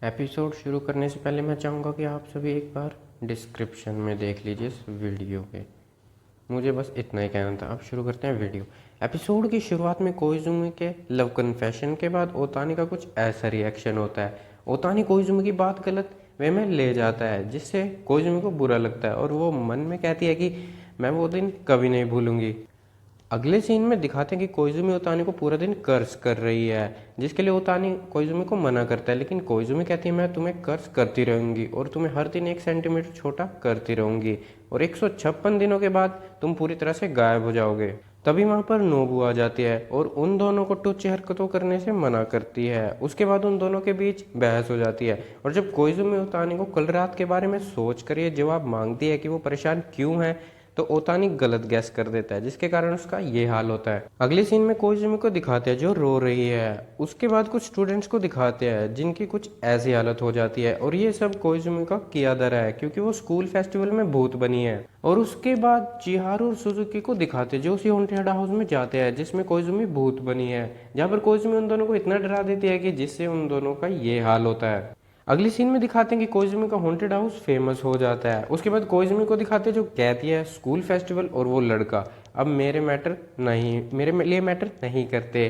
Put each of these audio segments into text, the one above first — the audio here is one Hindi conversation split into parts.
एपिसोड शुरू करने से पहले मैं चाहूँगा कि आप सभी एक बार डिस्क्रिप्शन में देख लीजिए इस वीडियो के। मुझे बस इतना ही कहना था। अब शुरू करते हैं वीडियो। एपिसोड की शुरुआत में कोइजुमी के लव कन्फेशन के बाद ओतानी का कुछ ऐसा रिएक्शन होता है। ओतानी कोइजुमी की बात गलत वे में ले जाता है, जिससे कोइजुमी को बुरा लगता है और वो मन में कहती है कि मैं वो दिन कभी नहीं भूलूंगी। अगले सीन में दिखाते हैं कि कोइजुमी ओतानी को पूरा दिन कर्ज कर रही है, जिसके लिए ओतानी कोइजुमी को मना करता है, लेकिन कोइजुमी कहती है मैं तुम्हें कर्ज करती रहूंगी और तुम्हें हर दिन 1 सेंटीमीटर छोटा करती रहूंगी और 156 दिनों के बाद तुम पूरी तरह से गायब हो जाओगे। तभी वहां पर नोबू आ जाती है और उन दोनों को टुच्ची हरकतों करने से मना करती है। उसके बाद उन दोनों के बीच बहस हो जाती है और जब कोइजुमी ओतानी को कल रात के बारे में सोच कर ये जवाब मांगती है कि वो परेशान क्यों है, तो ओतानी गलत गैस कर देता है, जिसके कारण उसका ये हाल होता है। अगले सीन में कोइजुमी को दिखाते हैं जो रो रही है। उसके बाद कुछ स्टूडेंट्स को दिखाते हैं जिनकी कुछ ऐसी हालत हो जाती है और ये सब कोइजुमी का किया धरा है, क्योंकि वो स्कूल फेस्टिवल में भूत बनी है। और उसके बाद चिहारू और सुजुकी को दिखाते हैं जो उसी हॉन्टेड हाउस में जाते हैं जिसमें कोइजुमी भूत बनी है, जहाँ पर कोइजुमी उन दोनों को इतना डरा देती है कि जिससे उन दोनों का ये हाल होता है। अगली सीन में दिखाते हैं कि कोइजुमी का हॉन्टेड हाउस फेमस हो जाता है। उसके बाद कोइजुमी को दिखाते हैं जो कहती है स्कूल फेस्टिवल और वो लड़का अब मेरे लिए मैटर नहीं करते।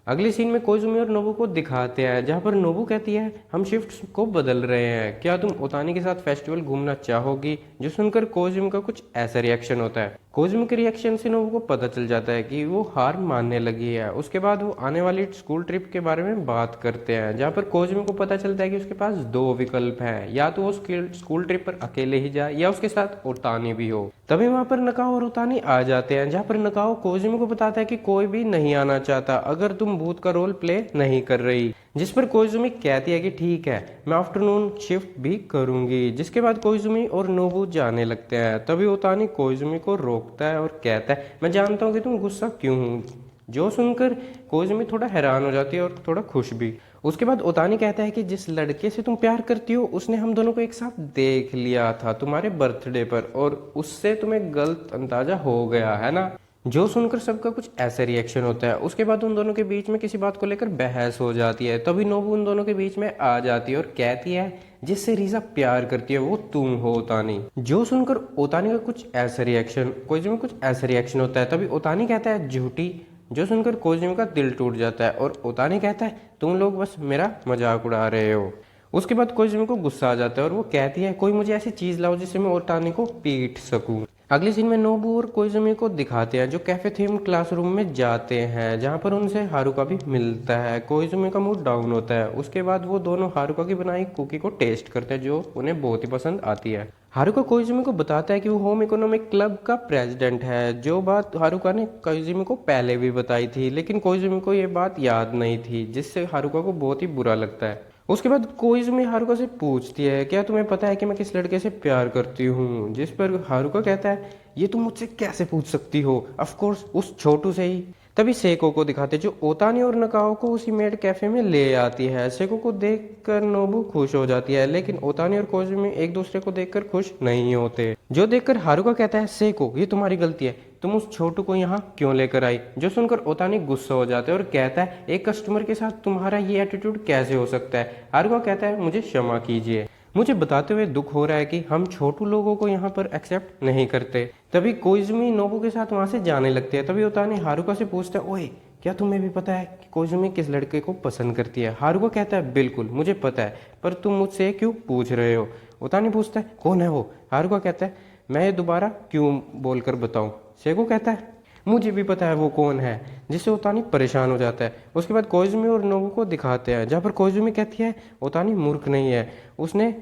अगली सीन में कोइजुमी और नोबू को दिखाते हैं जहाँ पर नोबू कहती है हम शिफ्ट्स को बदल रहे हैं, क्या तुम ओतानी के साथ फेस्टिवल घूमना चाहोगी। जो सुनकर कोइजुमी का कुछ ऐसा रिएक्शन होता है। कोइजुमी के रिएक्शन से नोबू को पता चल जाता है कि वो हार मानने लगी है। उसके बाद वो आने वाली स्कूल ट्रिप के बारे में बात करते हैं, जहाँ पर कोइजुमी को पता चलता है कि उसके पास दो विकल्प हैं, या तो वो स्कूल ट्रिप पर अकेले ही जाए या उसके साथ ओतानी भी हो। तभी वहां पर नकाओ और ओतानी आ जाते हैं, जहाँ पर नकाओ कोइजुमी को बताता है कि कोई भी नहीं आना चाहता अगर तुम भूत का रोल प्ले नहीं कर रही, जिस पर कोइजुमी कहती है कि ठीक है मैं आफ्टरनून शिफ्ट भी करूंगी। जिसके बाद कोइजुमी और नोबू जाने लगते हैं। तभी ओतानी कोइजुमी को रोकता है और कहता है मैं जानता हूँ कि तुम गुस्सा क्यों हो। जो सुनकर कोइजुमी थोड़ा हैरान हो जाती है और थोड़ा खुश भी। उसके बाद ओतानी कहता है कि जिस लड़के से तुम प्यार करती हो उसने हम दोनों को एक साथ देख लिया था तुम्हारे बर्थडे पर और उससे तुम्हें गलत अंदाजा हो गया है ना। जो सुनकर सबका कुछ ऐसा रिएक्शन होता है। उसके बाद उन दोनों के बीच में किसी बात को लेकर बहस हो जाती है। तभी नोबू उन दोनों के बीच में आ जाती है और कहती है जिससे रीजा प्यार करती है वो तुम हो ओतानी। जो सुनकर ओतानी का कुछ ऐसा रिएक्शन कोइजुमी कुछ ऐसा रिएक्शन होता है। तभी ओतानी कहता है झूठी। जो सुनकर कोइजुमी का दिल टूट जाता है और ओतानी कहता है तुम लोग बस मेरा मजाक उड़ा रहे हो। उसके बाद कोइजुमी को गुस्सा आ जाता है और वो कहती है कोई मुझे ऐसी चीज लाओ जिससे मैं ओतानी को पीट सकूं। अगले सीन में नोबू और कोइजुमी को दिखाते हैं जो कैफे थीम क्लासरूम में जाते हैं, जहाँ पर उनसे हारुका भी मिलता है। कोइजुमी का मूड डाउन होता है। उसके बाद वो दोनों हारुका की बनाई कुकी को टेस्ट करते हैं जो उन्हें बहुत ही पसंद आती है। हारुका कोइजुमी को बताता है कि वो होम इकोनॉमिक क्लब का प्रेसिडेंट है, जो बात हारुका ने कोइजुमी को पहले भी बताई थी, लेकिन कोइजुमी को ये बात याद नहीं थी, जिससे हारुका को बहुत ही बुरा लगता है। उसके बाद कोइजुमी हारुका से पूछती है क्या तुम्हें पता है कि मैं किस लड़के से प्यार करती हूँ, जिस पर हारुका कहता है ये तुम मुझसे कैसे पूछ सकती हो, ऑफ कोर्स उस छोटू से ही। तभी सेको को दिखाते जो ओतानी और नकाओ को उसी मेड कैफे में ले आती है। सेको को देखकर नोबू खुश हो जाती है, लेकिन ओतानी और कोइजुमी एक दूसरे को देखकर खुश नहीं होते। जो देखकर हारुका कहता है सेको ये तुम्हारी गलती है, तुम उस छोटू को यहाँ क्यों लेकर आई। जो सुनकर ओतानी गुस्सा हो जाता है और कहता है एक कस्टमर के साथ तुम्हारा ये एटीट्यूड कैसे हो सकता है। हारुका कहता है मुझे क्षमा कीजिए, मुझे बताते हुए दुख हो रहा है कि हम छोटू लोगों को यहाँ पर एक्सेप्ट नहीं करते। तभी कोइजुमी नोबू के साथ वहां से जाने लगते हैं। तभी ओतानी हारुका से पूछता है ओए क्या तुम्हें भी पता है कि कोइजुमी किस लड़के को पसंद करती है। हारुका कहता है बिल्कुल मुझे पता है, पर तुम मुझसे क्यों पूछ रहे हो। ओतानी पूछता है कौन है वो। हारुका कहता है मैं ये दोबारा क्यों बोलकर बताऊं। सेको कहता है मुझे भी पता है वो कौन है, जिससे ओतानी परेशान हो जाता है। उसके बाद कोइजुमी और नोबू को दिखाते हैं, जहाँ पर कोइजुमी कहती है ओतानी मूर्ख नहीं है, उसने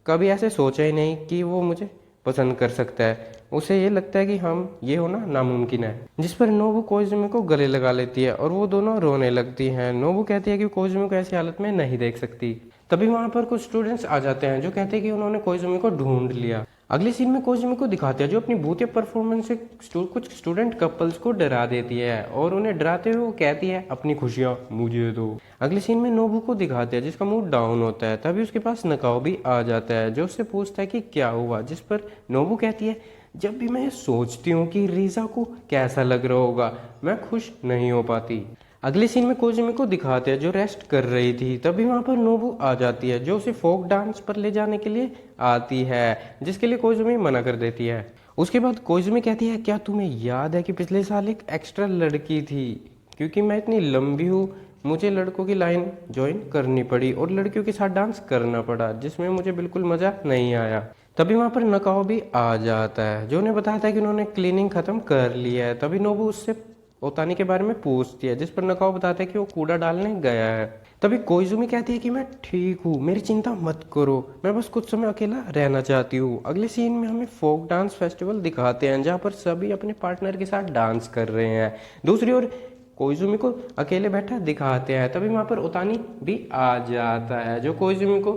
कभी ऐसे सोचा ही नहीं कि वो मुझे पसंद कर सकता है, उसे ये लगता है कि हम ये होना नामुमकिन है। जिस पर नोबू कोइजुमी को गले लगा लेती है और वो दोनों रोने लगती हैं। नोबू कहती है कि कोइजुमी को ऐसी हालत में नहीं देख सकती। तभी वहां पर कुछ स्टूडेंट्स आ जाते हैं जो कहते हैं कि उन्होंने कोइजुमी को ढूंढ लिया। अगले सीन में कोइजुमी को दिखाते हैं जो अपनी भूतिया परफॉर्मेंस से कुछ स्टूडेंट कपल्स को डरा देती है और उन्हें डराते हुए वो कहती है अपनी खुशियां मुझे दो। अगले सीन में नोबू को दिखाते हैं जिसका मूड डाउन होता है। तभी उसके पास नकाओ भी आ जाता है जो उससे पूछता है कि क्या हुआ, जिस पर नोबू कहती है जब भी मैं सोचती हूँ कि रीजा को कैसा लग रहा होगा मैं खुश नहीं हो पाती। अगले सीन में कोइजुमी को दिखाते हैं जो रेस्ट कर रही थी। तभी वहां पर नोबू आ जाती है जो उसे फोक डांस पर ले जाने के लिए आती है, जिसके लिए कोइजुमी मना कर देती है। उसके बाद कोइजुमी कहती है क्या तुम्हें याद है कि पिछले साल एक एक्स्ट्रा लड़की थी, क्योंकि मैं इतनी लंबी हूँ मुझे लड़कों की लाइन ज्वाइन करनी पड़ी और लड़कियों के साथ डांस करना पड़ा, जिसमें मुझे बिल्कुल मजा नहीं आया। तभी वहां पर नकाओ भी आ जाता है जो उन्हें बताता है कि उन्होंने क्लीनिंग खत्म कर लिया है। तभी नोबू उससे ओतानी के बारे में पूछती है, जिस पर नकाओ बताता है कि वो कूड़ा डालने गया है। तभी कोइजुमी कहती है कि मैं ठीक हूँ, मेरी चिंता मत करो, मैं बस कुछ समय अकेला रहना चाहती हूँ। अगले सीन में हमें फोक डांस फेस्टिवल दिखाते हैं जहाँ पर सभी अपने पार्टनर के साथ डांस कर रहे हैं। दूसरी ओर कोइजुमी को अकेले बैठा दिखाते हैं। तभी वहां पर ओतानी भी आ जाता है जो कोइजुमी को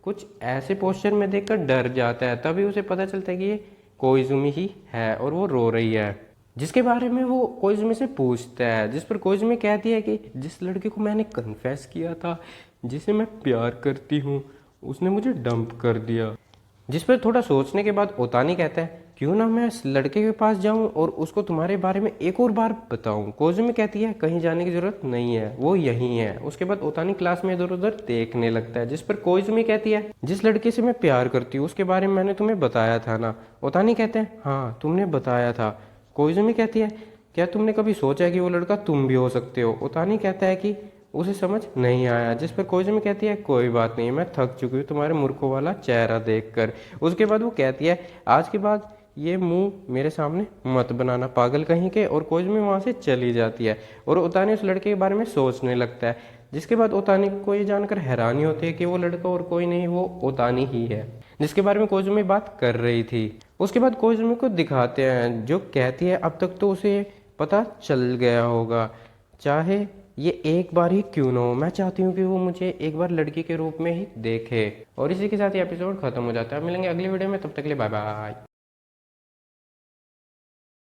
कुछ ऐसे पोस्चर में देखकर डर जाता है। तभी उसे पता चलता है कि ये कोइजुमी ही है और वो रो रही है, जिसके बारे में वो कोइजुमी से पूछता है। जिस पर कोइजुमी कहती है कि जिस लड़की को मैंने कन्फेस किया था, जिसे मैं प्यार करती हूँ, उसने मुझे डंप कर दिया। जिस पर थोड़ा सोचने के बाद ओतानी कहता है क्यों ना मैं इस लड़के के पास जाऊं और उसको तुम्हारे बारे में एक और बार बताऊं। कोइजुमी कहती है कहीं जाने की जरूरत नहीं है, वो यहीं है। उसके बाद ओतानी क्लास में इधर उधर देखने लगता है, जिस पर कोइजुमी कहती है जिस लड़के से मैं प्यार करती हूँ उसके बारे में मैंने तुम्हें बताया था ना। ओतानी कहते हैं हाँ तुमने बताया था। कोइजुमी कहती है क्या तुमने कभी सोचा कि वो लड़का तुम भी हो सकते हो। ओतानी कहता है कि उसे समझ नहीं आया। जिस पर कोइजुमी कहती है कोई बात नहीं, मैं थक चुकी हूँ तुम्हारे मूर्खों वाला चेहरा देखकर। उसके बाद वो कहती है आज के बाद ये मुंह मेरे सामने मत बनाना पागल कहीं के, और कोइजुमी वहां से चली जाती है और ओतानी उस लड़के के बारे में सोचने लगता है। जिसके बाद ओतानी को ये जानकर हैरानी होती है कि वो लड़का और कोई नहीं, वो ओतानी ही है जिसके बारे में कोइजुमी बात कर रही थी। उसके बाद कोइजुमी को दिखाते हैं जो कहती है अब तक तो उसे पता चल गया होगा, चाहे ये एक बार ही क्यों ना हो, मैं चाहती हूँ कि वो मुझे एक बार लड़की के रूप में ही देखे। और इसी के साथ ये एपिसोड खत्म हो जाता है। मिलेंगे अगली वीडियो में, तब तक के लिए बाय बाय।